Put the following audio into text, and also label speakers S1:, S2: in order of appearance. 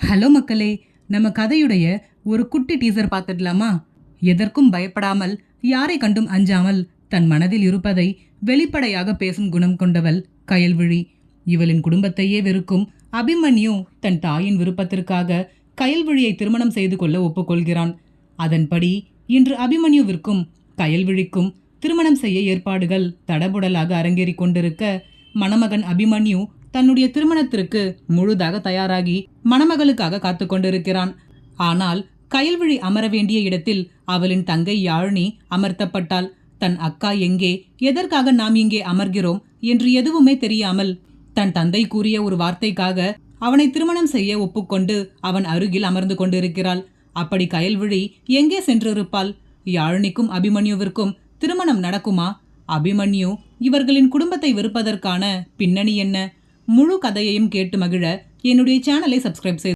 S1: Hello மக்களே, நம்ம கதையுடைய ஒரு குட்டி டீசர் பார்த்துடலாமா? எதற்கும் பயப்படாமல், யாரை கண்டும் அஞ்சாமல், தன் மனதில் இருப்பதை வெளிப்படையாக பேசும் குணம் கொண்டவள் கயல்விழி. இவளின் குடும்பத்தையே வெறுக்கும் அபிமன்யு தன் தாயின் விருப்பத்திற்காக கயல்விழியை திருமணம் செய்து கொள்ள ஒப்புக்கொள்கிறான். அதன்படி இன்று அபிமன்யுவிற்கும் கயல்விழிக்கும் திருமணம் செய்ய ஏற்பாடுகள் தடபுடலாக அரங்கேறிக் கொண்டிருக்க, மணமகன் அபிமன்யு தன்னுடைய திருமணத்திற்கு முழுதாக தயாராகி மணமகளுக்காக காத்து கொண்டிருக்கிறான். ஆனால் கயல்விழி அமர வேண்டிய இடத்தில் அவளின் தங்கை யாழினி அமர்த்தப்பட்டாள். தன் அக்கா எங்கே, எதற்காக நாம் இங்கே அமர்கிறோம் என்று எதுவுமே தெரியாமல் தன் தந்தை கூறிய ஒரு வார்த்தைக்காக அவனை திருமணம் செய்ய ஒப்புக்கொண்டு அவன் அருகில் அமர்ந்து கொண்டிருக்கிறாள். அப்படி கயல்விழி எங்கே சென்றிருப்பாள்? யாழினிக்கும் அபிமன்யுவிற்கும் திருமணம் நடக்குமா? அபிமன்யு இவர்களின் குடும்பத்தை வெறுப்பதற்கான பின்னணி என்ன? முழு கதையையும் கேட்டு மகிழ என்னுடைய சேனலை சப்ஸ்கிரைப் செய்து